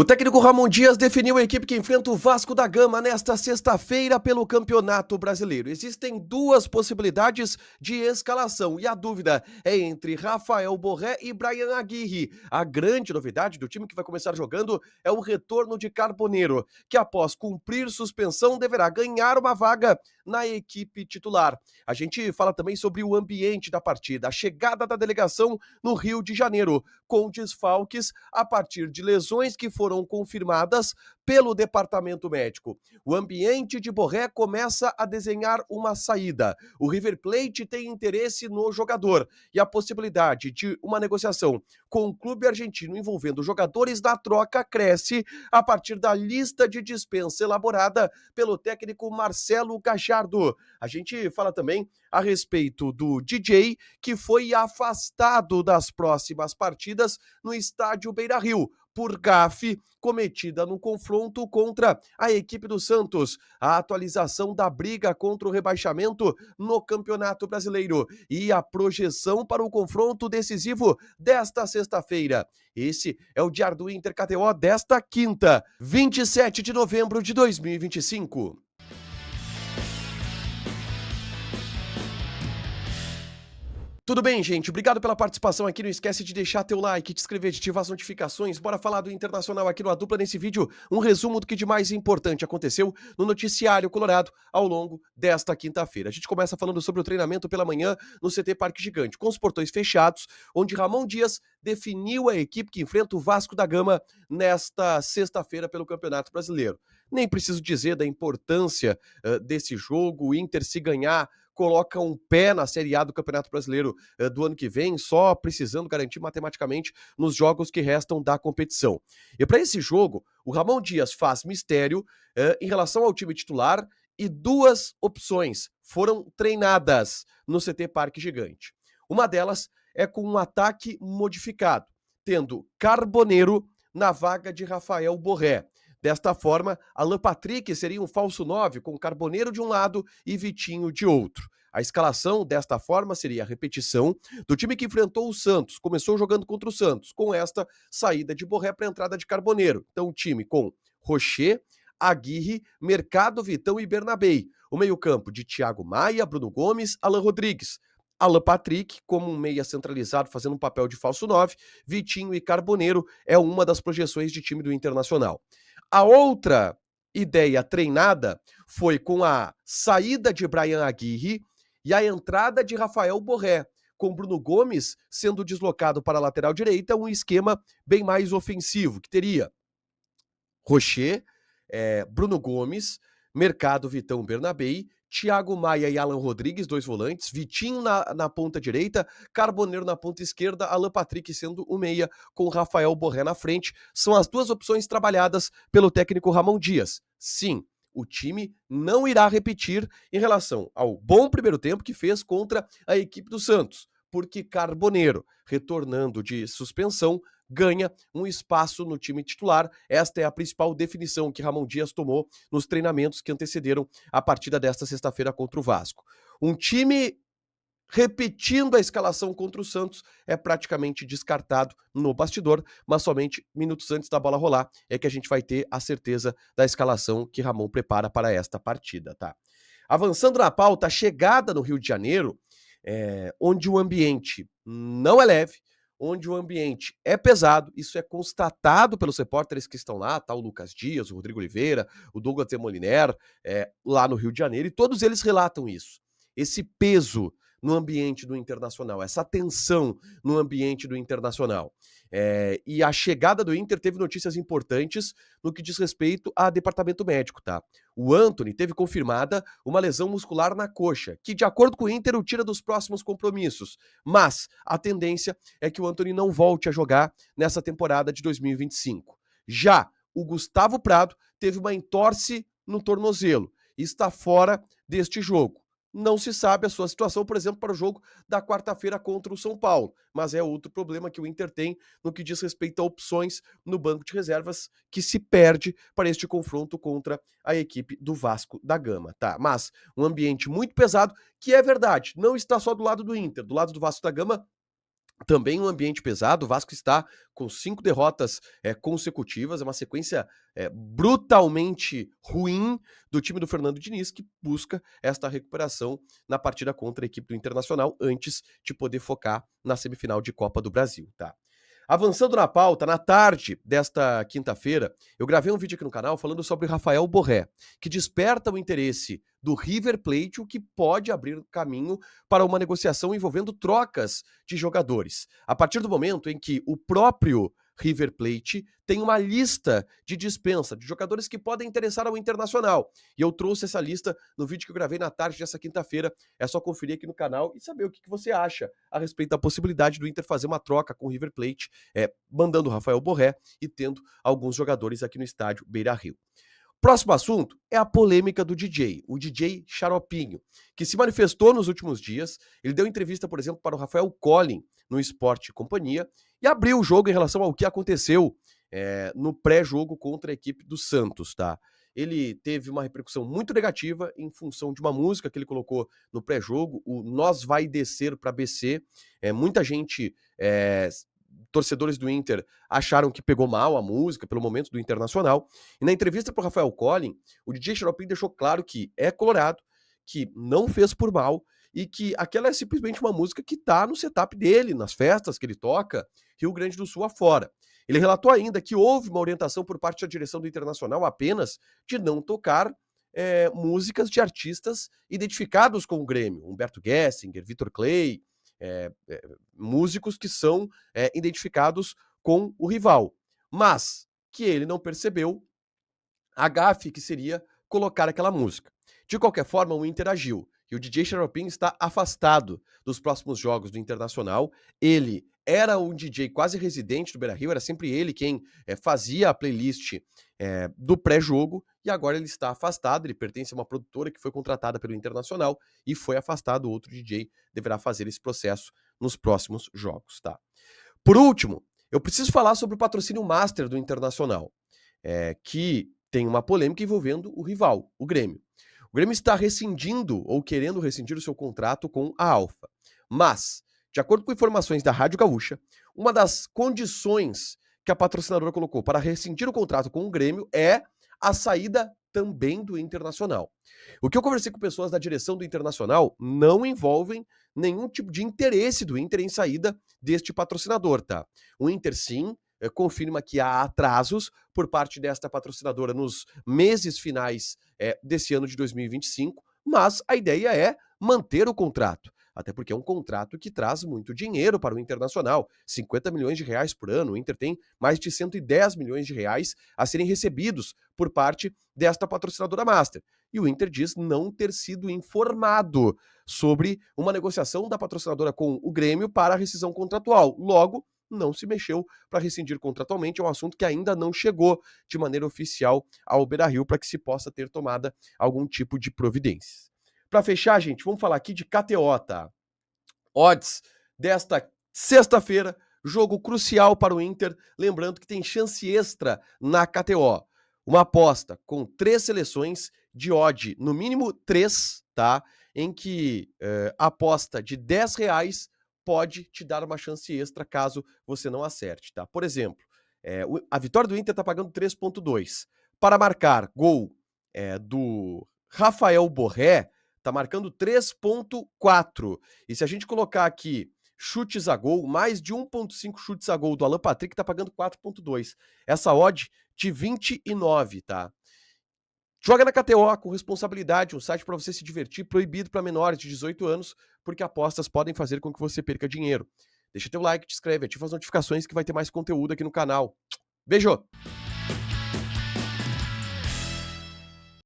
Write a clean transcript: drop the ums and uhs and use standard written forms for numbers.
O técnico Ramon Dias definiu a equipe que enfrenta o Vasco da Gama nesta sexta-feira pelo Campeonato Brasileiro. Existem duas possibilidades de escalação e a dúvida é entre Rafael Borré e Brian Aguirre. A grande novidade do time que vai começar jogando é o retorno de Carboneiro, que após cumprir suspensão deverá ganhar uma vaga na equipe titular. A gente fala também sobre o ambiente da partida, a chegada da delegação no Rio de Janeiro, com desfalques a partir de lesões que foram confirmadas pelo departamento médico. O ambiente de Borré começa a desenhar uma saída. O River Plate tem interesse no jogador e a possibilidade de uma negociação com o clube argentino envolvendo jogadores da troca cresce a partir da lista de dispensa elaborada pelo técnico Marcelo Gallardo. A gente fala também a respeito do DJ, que foi afastado das próximas partidas no estádio Beira-Rio, por gafe cometida no confronto contra a equipe do Santos. A atualização da briga contra o rebaixamento no Campeonato Brasileiro e a projeção para o confronto decisivo desta sexta-feira. Esse é o Diário do Inter KTO desta quinta, 27 de novembro de 2025. Tudo bem, gente? Obrigado pela participação aqui. Não esquece de deixar teu like, te inscrever, de ativar as notificações. Bora falar do Internacional aqui no A Dupla nesse vídeo. Um resumo do que de mais importante aconteceu no noticiário colorado ao longo desta quinta-feira. A gente começa falando sobre o treinamento pela manhã no CT Parque Gigante, com os portões fechados, onde Ramon Dias definiu a equipe que enfrenta o Vasco da Gama nesta sexta-feira pelo Campeonato Brasileiro. Nem preciso dizer da importância desse jogo. O Inter, se ganhar, coloca um pé na Série A do Campeonato Brasileiro do ano que vem, só precisando garantir matematicamente nos jogos que restam da competição. E para esse jogo, o Ramon Dias faz mistério em relação ao time titular e duas opções foram treinadas no CT Parque Gigante. Uma delas é com um ataque modificado, tendo Carboneiro na vaga de Rafael Borré. Desta forma, Alan Patrick seria um falso 9 com Carboneiro de um lado e Vitinho de outro. A escalação desta forma seria a repetição do time que enfrentou o Santos, começou jogando contra o Santos, com esta saída de Borré para a entrada de Carboneiro. Então o time com Rocher, Aguirre, Mercado, Vitão e Bernabei. O meio-campo de Thiago Maia, Bruno Gomes, Alan Rodrigues. Alan Patrick, como um meia centralizado, fazendo um papel de falso 9, Vitinho e Carboneiro é uma das projeções de time do Internacional. A outra ideia treinada foi com a saída de Brian Aguirre e a entrada de Rafael Borré, com Bruno Gomes sendo deslocado para a lateral direita, um esquema bem mais ofensivo, que teria Rocher, Bruno Gomes, Mercado, Vitão, Bernabei, Thiago Maia e Alan Rodrigues, dois volantes, Vitinho na ponta direita, Carboneiro na ponta esquerda, Alan Patrick sendo o meia, com Rafael Borré na frente. São as duas opções trabalhadas pelo técnico Ramon Dias. Sim, o time não irá repetir em relação ao bom primeiro tempo que fez contra a equipe do Santos, porque Carboneiro, retornando de suspensão, ganha um espaço no time titular. Esta é a principal definição que Ramon Dias tomou nos treinamentos que antecederam a partida desta sexta-feira contra o Vasco. Um time repetindo a escalação contra o Santos é praticamente descartado no bastidor, mas somente minutos antes da bola rolar é que a gente vai ter a certeza da escalação que Ramon prepara para esta partida, tá? Avançando na pauta, a chegada no Rio de Janeiro, onde o ambiente não é leve, onde o ambiente é pesado, isso é constatado pelos repórteres que estão lá, tá? O Lucas Dias, o Rodrigo Oliveira, o Douglas Demoliner, lá no Rio de Janeiro, e todos eles relatam isso. Esse peso no ambiente do Internacional, essa tensão no ambiente do Internacional. E a chegada do Inter teve notícias importantes no que diz respeito a departamento médico, tá? O Antony teve confirmada uma lesão muscular na coxa, que de acordo com o Inter o tira dos próximos compromissos, mas a tendência é que o Antony não volte a jogar nessa temporada de 2025. Já o Gustavo Prado teve uma entorse no tornozelo e está fora deste jogo. Não se sabe a sua situação, por exemplo, para o jogo da quarta-feira contra o São Paulo, mas é outro problema que o Inter tem no que diz respeito a opções no banco de reservas, que se perde para este confronto contra a equipe do Vasco da Gama, tá? Mas um ambiente muito pesado, que é verdade, não está só do lado do Inter, do lado do Vasco da Gama Também um ambiente pesado, o Vasco está com 5 derrotas consecutivas, é uma sequência brutalmente ruim do time do Fernando Diniz, que busca esta recuperação na partida contra a equipe do Internacional, antes de poder focar na semifinal de Copa do Brasil, tá? Avançando na pauta, na tarde desta quinta-feira, eu gravei um vídeo aqui no canal falando sobre Rafael Borré, que desperta o interesse do River Plate, o que pode abrir caminho para uma negociação envolvendo trocas de jogadores. A partir do momento em que o próprio River Plate tem uma lista de dispensa de jogadores que podem interessar ao Internacional. E eu trouxe essa lista no vídeo que eu gravei na tarde dessa quinta-feira. É só conferir aqui no canal e saber o que você acha a respeito da possibilidade do Inter fazer uma troca com o River Plate, mandando o Rafael Borré e tendo alguns jogadores aqui no estádio Beira-Rio. Próximo assunto é a polêmica do DJ, o DJ Xaropinho, que se manifestou nos últimos dias. Ele deu entrevista, por exemplo, para o Rafael Collin no Esporte e Companhia e abriu o jogo em relação ao que aconteceu no pré-jogo contra a equipe do Santos, tá? Ele teve uma repercussão muito negativa em função de uma música que ele colocou no pré-jogo, o Nós Vai Descer para BC. Muita gente, torcedores do Inter, acharam que pegou mal a música pelo momento do Internacional. E na entrevista para o Rafael Collin, o DJ Xaropinho deixou claro que é colorado, que não fez por mal e que aquela é simplesmente uma música que tá no setup dele, nas festas que ele toca, Rio Grande do Sul afora. Ele relatou ainda que houve uma orientação por parte da direção do Internacional apenas de não tocar músicas de artistas identificados com o Grêmio, Humberto Gessinger, Vitor Clay, músicos que são identificados com o rival, mas que ele não percebeu a gafe que seria colocar aquela música. De qualquer forma, o Inter agiu e o DJ Xaropinho está afastado dos próximos jogos do Internacional. Ele era um DJ quase residente do Beira-Rio, era sempre ele quem fazia a playlist do pré-jogo, e agora ele está afastado. Ele pertence a uma produtora que foi contratada pelo Internacional e foi afastado. O outro DJ deverá fazer esse processo nos próximos jogos, tá? Por último, eu preciso falar sobre o patrocínio master do Internacional, que tem uma polêmica envolvendo o rival, o Grêmio. O Grêmio está rescindindo ou querendo rescindir o seu contrato com a Alfa. Mas, de acordo com informações da Rádio Gaúcha, uma das condições que a patrocinadora colocou para rescindir o contrato com o Grêmio é a saída também do Internacional. O que eu conversei com pessoas da direção do Internacional não envolvem nenhum tipo de interesse do Inter em saída deste patrocinador, tá? O Inter, sim, confirma que há atrasos por parte desta patrocinadora nos meses finais desse ano de 2025, mas a ideia é manter o contrato, até porque é um contrato que traz muito dinheiro para o Internacional, 50 milhões de reais por ano. O Inter tem mais de 110 milhões de reais a serem recebidos por parte desta patrocinadora master. E o Inter diz não ter sido informado sobre uma negociação da patrocinadora com o Grêmio para a rescisão contratual. Logo, não se mexeu para rescindir contratualmente. É um assunto que ainda não chegou de maneira oficial ao Beira-Rio para que se possa ter tomada algum tipo de providências. Para fechar, gente, vamos falar aqui de KTO, tá? Odds desta sexta-feira, jogo crucial para o Inter. Lembrando que tem chance extra na KTO. Uma aposta com 3 seleções de odd, no mínimo 3, tá? Em que a aposta de R$10 pode te dar uma chance extra caso você não acerte, tá? Por exemplo, a vitória do Inter tá pagando 3,2. Para marcar gol do Rafael Borré, tá marcando 3,4. E se a gente colocar aqui chutes a gol, mais de 1,5 chutes a gol do Alan Patrick, tá pagando 4,2. Essa odd de 29, tá? Joga na KTO com responsabilidade, um site para você se divertir, proibido para menores de 18 anos, porque apostas podem fazer com que você perca dinheiro. Deixa teu like, te inscreve, ativa as notificações que vai ter mais conteúdo aqui no canal. Beijo!